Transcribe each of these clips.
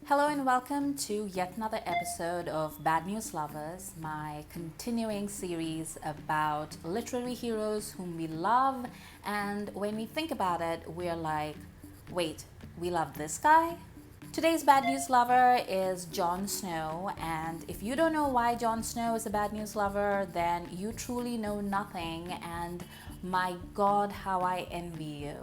Hello and welcome to yet another episode of Bad News Lovers, my continuing series about literary heroes whom we love, and when we think about it, we're like, wait, we love this guy? Today's Bad News Lover is Jon Snow, and if you don't know why Jon Snow is a Bad News Lover, then you truly know nothing, and my God, how I envy you.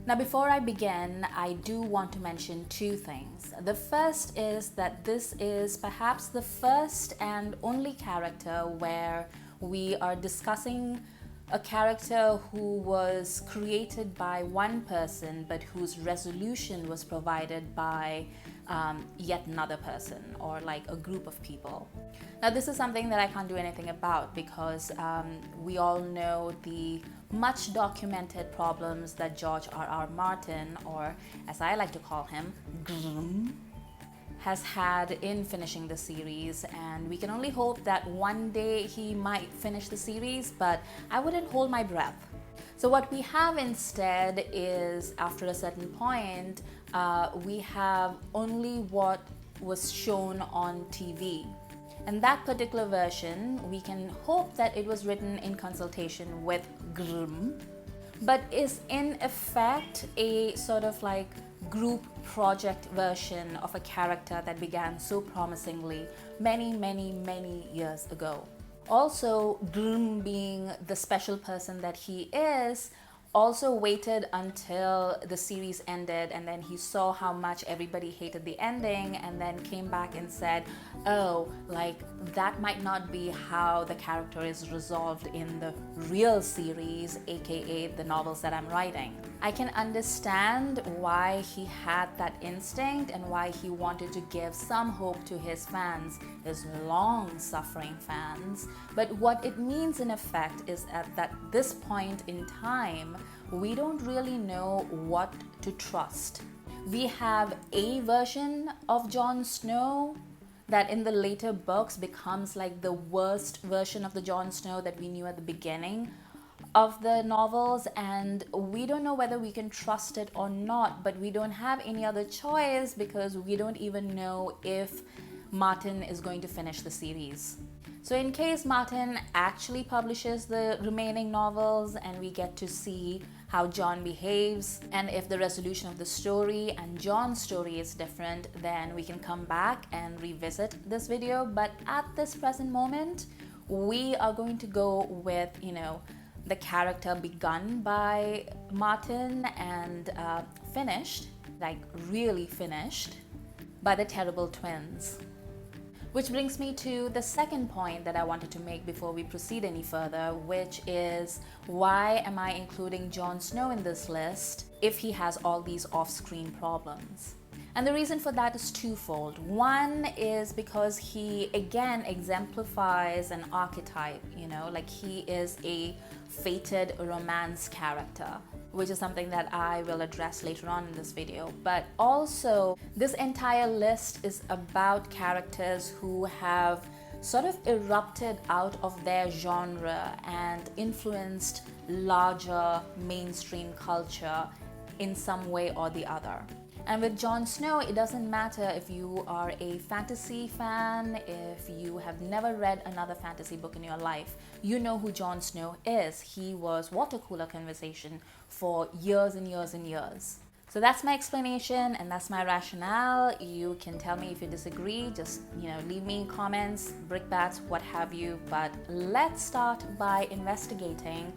Now, before I begin, I do want to mention two things. The first is that this is perhaps the first and only character where we are discussing a character who was created by one person but whose resolution was provided by yet another person or like a group of people. Now, this is something that I can't do anything about because we all know the much documented problems that George R.R. Martin, or as I like to call him, has had in finishing the series, and we can only hope that one day he might finish the series, but I wouldn't hold my breath. So what we have instead is, after a certain point, we have only what was shown on TV. And that particular version, we can hope that it was written in consultation with Grimm, but is in effect a sort of like group project version of a character that began so promisingly many years ago. Also, Grimm, being the special person that he is, also waited until the series ended, and then he saw how much everybody hated the ending, and then came back and said, oh, like that might not be how the character is resolved in the real series, aka the novels that I'm writing. I can understand why he had that instinct and why he wanted to give some hope to his fans, his long-suffering fans. But what it means in effect is at this point in time, we don't really know what to trust. We have a version of Jon Snow that in the later books becomes like the worst version of the Jon Snow that we knew at the beginning of the novels, and we don't know whether we can trust it or not, but we don't have any other choice because we don't even know if Martin is going to finish the series. So in case Martin actually publishes the remaining novels and we get to see how Jon behaves, and if the resolution of the story and Jon's story is different, then we can come back and revisit this video. But at this present moment, we are going to go with, the character begun by Martin and finished, like really finished, by the terrible twins. Which brings me to the second point that I wanted to make before we proceed any further, which is, why am I including Jon Snow in this list if he has all these off-screen problems? And the reason for that is twofold. One is because he again exemplifies an archetype, like he is a fated romance character, which is something that I will address later on in this video. But also, this entire list is about characters who have sort of erupted out of their genre and influenced larger mainstream culture in some way or the other. And with Jon Snow, it doesn't matter if you are a fantasy fan, if you have never read another fantasy book in your life, you know who Jon Snow is. He was water cooler conversation for years and years and years. So that's my explanation and that's my rationale. You can tell me if you disagree, just leave me comments, brickbats, what have you. But let's start by investigating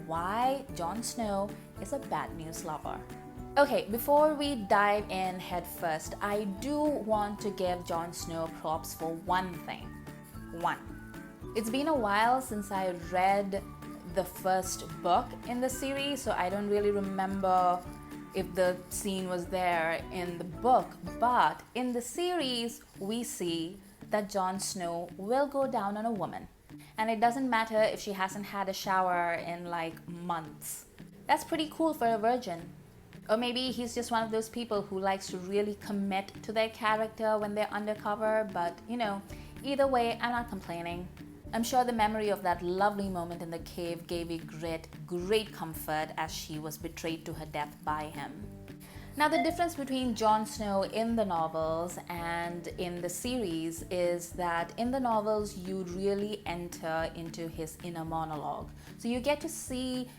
why Jon Snow is a bad news lover. Okay, before we dive in head first, I do want to give Jon Snow props for one thing. It's been a while since I read the first book in the series, so I don't really remember if the scene was there in the book, but in the series, we see that Jon Snow will go down on a woman. And it doesn't matter if she hasn't had a shower in like months. That's pretty cool for a virgin. Or maybe he's just one of those people who likes to really commit to their character when they're undercover, but either way, I'm not complaining. I'm sure the memory of that lovely moment in the cave gave Ygritte great comfort as she was betrayed to her death by him. Now, the difference between Jon Snow in the novels and in the series is that in the novels, you really enter into his inner monologue. So you get to see,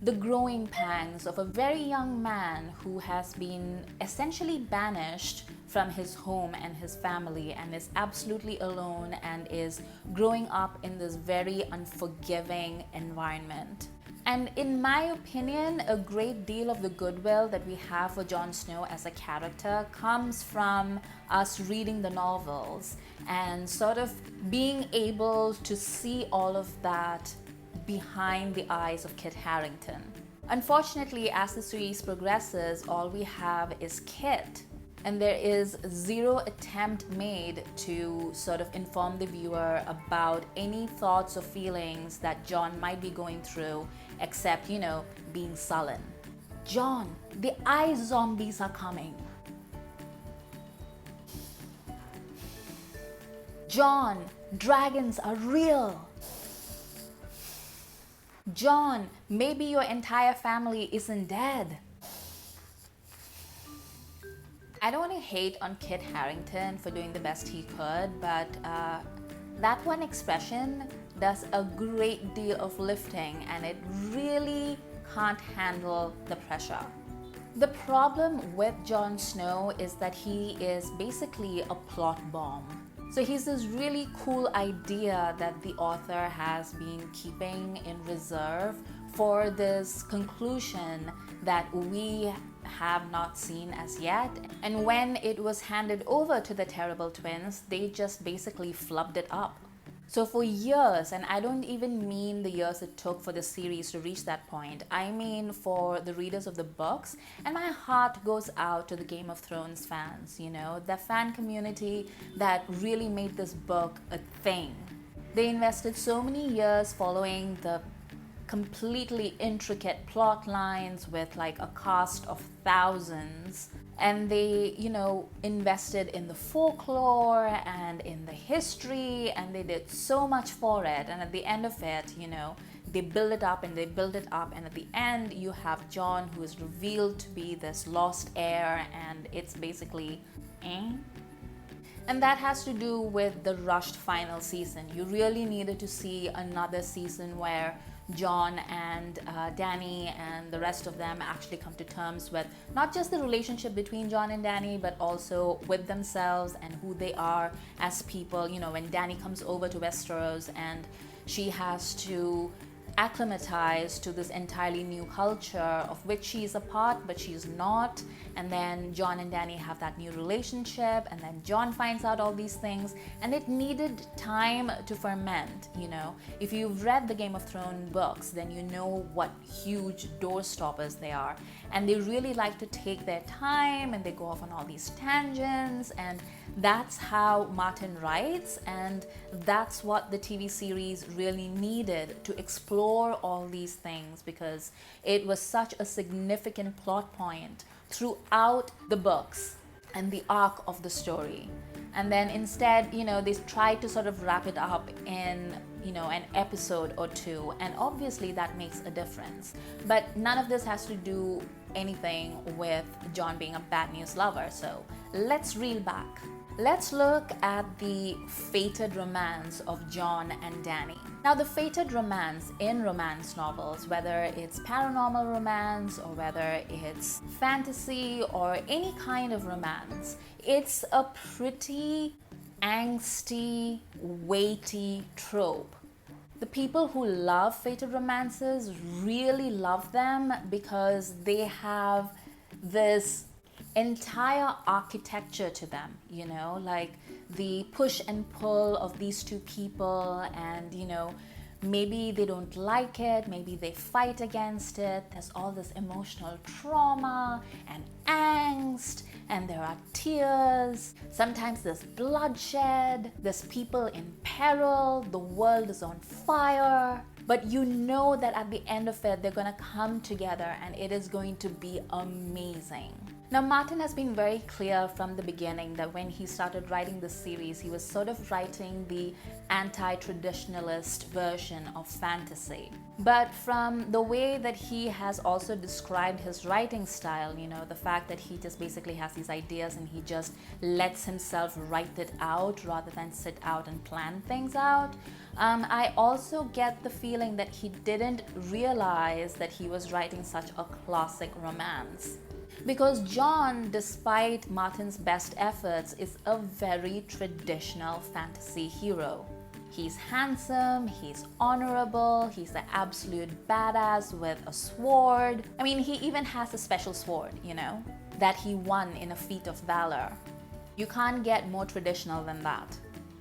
the growing pangs of a very young man who has been essentially banished from his home and his family and is absolutely alone and is growing up in this very unforgiving environment. And in my opinion, a great deal of the goodwill that we have for Jon Snow as a character comes from us reading the novels and sort of being able to see all of that behind the eyes of Kit Harington. Unfortunately, as the series progresses, all we have is Kit, and there is zero attempt made to sort of inform the viewer about any thoughts or feelings that Jon might be going through, except, being sullen. Jon, the ice zombies are coming. Jon, dragons are real. Jon, maybe your entire family isn't dead. I don't want to hate on Kit Harington for doing the best he could, but that one expression does a great deal of lifting and it really can't handle the pressure. The problem with Jon Snow is that he is basically a plot bomb. So he's this really cool idea that the author has been keeping in reserve for this conclusion that we have not seen as yet. And when it was handed over to the Terrible Twins, they just basically flubbed it up. So for years, and I don't even mean the years it took for the series to reach that point, I mean for the readers of the books, and my heart goes out to the Game of Thrones fans, the fan community that really made this book a thing. They invested so many years following the completely intricate plot lines with like a cast of thousands, and they invested in the folklore and in the history, and they did so much for it, and at the end of it, they build it up and they build it up, and at the end you have Jon, who is revealed to be this lost heir, and it's basically and that has to do with the rushed final season. You really needed to see another season where Jon and Dany and the rest of them actually come to terms with not just the relationship between Jon and Dany, but also with themselves and who they are as people. When Dany comes over to Westeros and she has to acclimatize to this entirely new culture of which she's a part but she's not, and then Jon and Dany have that new relationship, and then Jon finds out all these things, and it needed time to ferment. If you've read the Game of Thrones books, then you know what huge door stoppers they are, and they really like to take their time and they go off on all these tangents, and that's how Martin writes, and that's what the TV series really needed to explore all these things, because it was such a significant plot point throughout the books and the arc of the story. And then instead, they tried to sort of wrap it up in, an episode or two, and obviously that makes a difference. But none of this has to do anything with Jon being a bad news lover, so let's reel back. Let's look at the fated romance of Jon and Dany. Now, the fated romance in romance novels, whether it's paranormal romance or whether it's fantasy or any kind of romance, it's a pretty angsty, weighty trope. The people who love fated romances really love them because they have this entire architecture to them, like the push and pull of these two people, and maybe they don't like it, maybe they fight against it. There's all this emotional trauma and angst, and there are tears. Sometimes there's bloodshed, there's people in peril, the world is on fire. But that at the end of it, they're gonna come together and it is going to be amazing. Now, Martin has been very clear from the beginning that when he started writing this series, he was sort of writing the anti-traditionalist version of fantasy. But from the way that he has also described his writing style, the fact that he just basically has these ideas and he just lets himself write it out rather than sit out and plan things out, I also get the feeling that he didn't realize that he was writing such a classic romance. Because Jon, despite Martin's best efforts, is a very traditional fantasy hero. He's handsome, he's honorable, he's the absolute badass with a sword. I mean, he even has a special sword, that he won in a feat of valor. You can't get more traditional than that.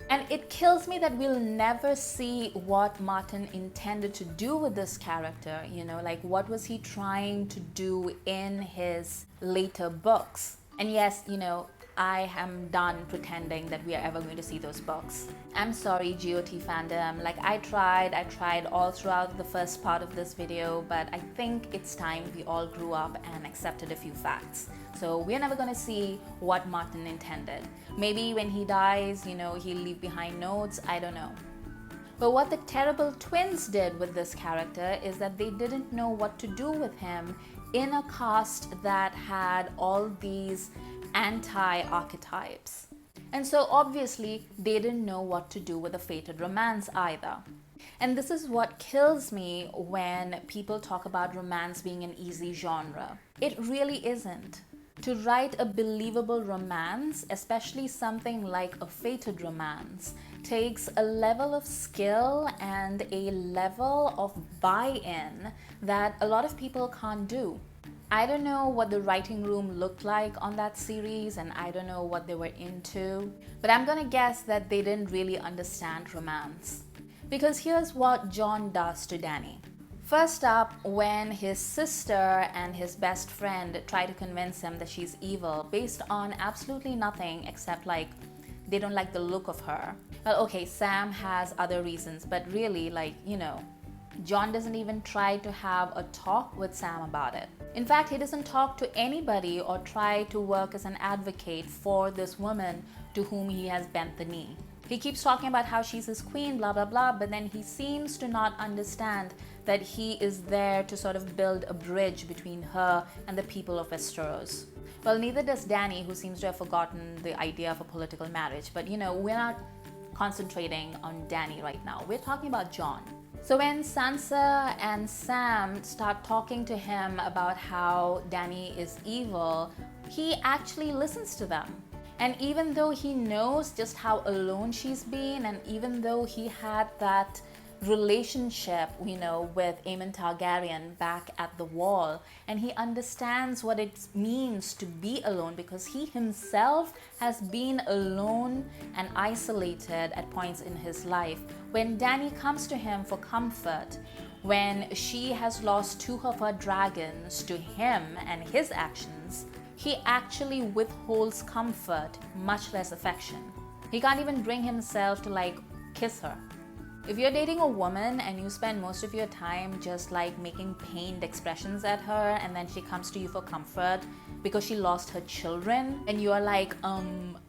And it kills me that we'll never see what Martin intended to do with this character, like what was he trying to do in his later books. And yes, I am done pretending that we are ever going to see those books. I'm sorry, GOT fandom. Like I tried all throughout the first part of this video, but I think it's time we all grew up and accepted a few facts. So we're never going to see what Martin intended. Maybe when he dies, he'll leave behind notes, I don't know. But what the terrible twins did with this character is that they didn't know what to do with him in a cast that had all these anti-archetypes. And so obviously they didn't know what to do with a fated romance either. And this is what kills me when people talk about romance being an easy genre. It really isn't. To write a believable romance, especially something like a fated romance, takes a level of skill and a level of buy-in that a lot of people can't do. I don't know what the writing room looked like on that series, and I don't know what they were into, but I'm gonna guess that they didn't really understand romance. Because here's what Jon does to Dany. First up, when his sister and his best friend try to convince him that she's evil based on absolutely nothing except they don't like the look of her. Well, okay, Sam has other reasons, but really, Jon doesn't even try to have a talk with Sam about it. In fact, he doesn't talk to anybody or try to work as an advocate for this woman to whom he has bent the knee. He keeps talking about how she's his queen, blah, blah, blah, but then he seems to not understand that he is there to sort of build a bridge between her and the people of Westeros. Well, neither does Dany, who seems to have forgotten the idea of a political marriage. But, we're not concentrating on Dany right now. We're talking about Jon. So when Sansa and Sam start talking to him about how Dany is evil, he actually listens to them. And even though he knows just how alone she's been, and even though he had that relationship, with Aemon Targaryen back at the Wall, and he understands what it means to be alone because he himself has been alone and isolated at points in his life. When Dany comes to him for comfort, when she has lost 2 of her dragons to him and his actions, he actually withholds comfort, much less affection. He can't even bring himself to kiss her. If you're dating a woman and you spend most of your time just making pained expressions at her, and then she comes to you for comfort because she lost her children, and you are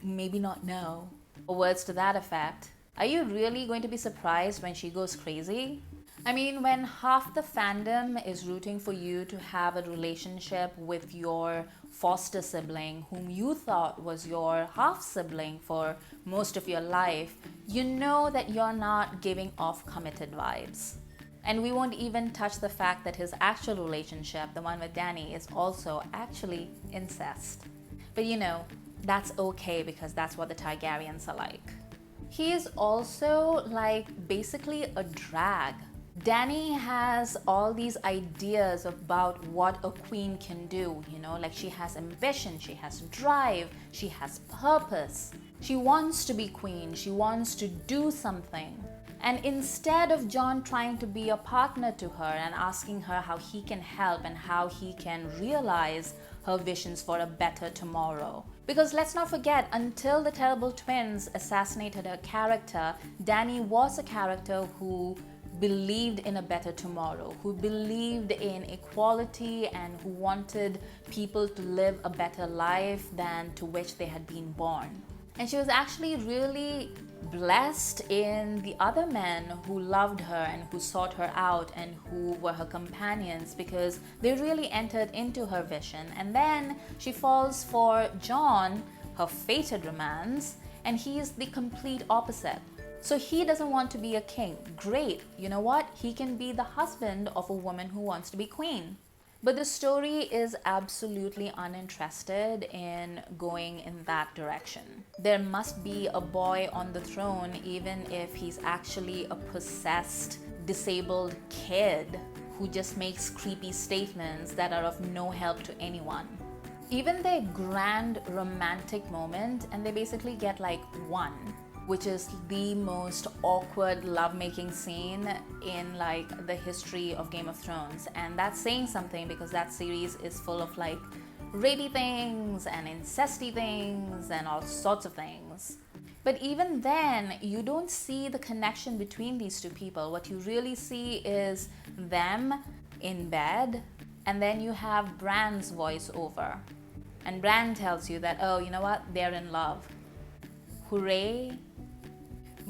maybe not now, or words to that effect, are you really going to be surprised when she goes crazy? I mean, when half the fandom is rooting for you to have a relationship with your foster sibling, whom you thought was your half-sibling for most of your life, you know that you're not giving off committed vibes. And we won't even touch the fact that his actual relationship, the one with Dany, is also actually incest. But that's okay because that's what the Targaryens are like. He is also basically a drag. Dany has all these ideas about what a queen can do, she has ambition, she has drive, she has purpose. She wants to be queen, she wants to do something. And instead of Jon trying to be a partner to her and asking her how he can help and how he can realize her visions for a better tomorrow. Because let's not forget, until the terrible twins assassinated her character, Dany was a character who believed in a better tomorrow, who believed in equality, and who wanted people to live a better life than to which they had been born. And she was actually really blessed in the other men who loved her and who sought her out and who were her companions, because they really entered into her vision. And then she falls for Jon, her fated romance, and he is the complete opposite. So he doesn't want to be a king. Great, you know what? He can be the husband of a woman who wants to be queen. But the story is absolutely uninterested in going in that direction. There must be a boy on the throne, even if he's actually a possessed, disabled kid who just makes creepy statements that are of no help to anyone. Even their grand romantic moment, and they basically get like one, which is the most awkward lovemaking scene in like the history of Game of Thrones. And that's saying something, because that series is full of like rapey things and incesty things and all sorts of things. But even then, you don't see the connection between these two people. What you really see is them in bed, and then you have Bran's voiceover. And Bran tells you that, oh, you know what? They're in love. Hooray.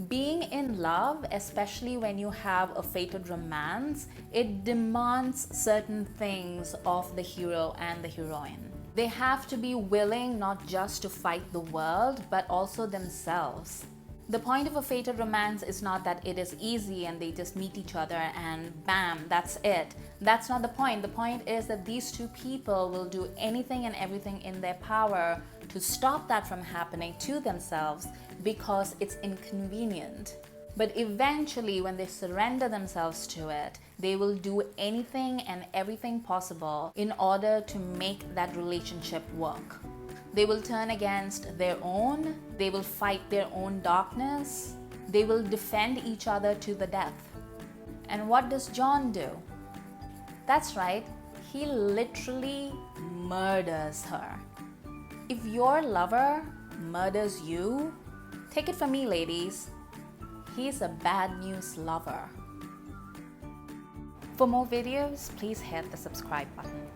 Being in love, especially when you have a fated romance, it demands certain things of the hero and the heroine. They have to be willing not just to fight the world, but also themselves. The point of a fated romance is not that it is easy and they just meet each other and bam, that's it. That's not the point. The point is that these two people will do anything and everything in their power to stop that from happening to themselves, because it's inconvenient. But eventually, when they surrender themselves to it, they will do anything and everything possible in order to make that relationship work. They will turn against their own, they will fight their own darkness, they will defend each other to the death. And what does Jon do? That's right, he literally murders her. If your lover murders you, take it from me, ladies, he's a bad news lover. For more videos, please hit the subscribe button.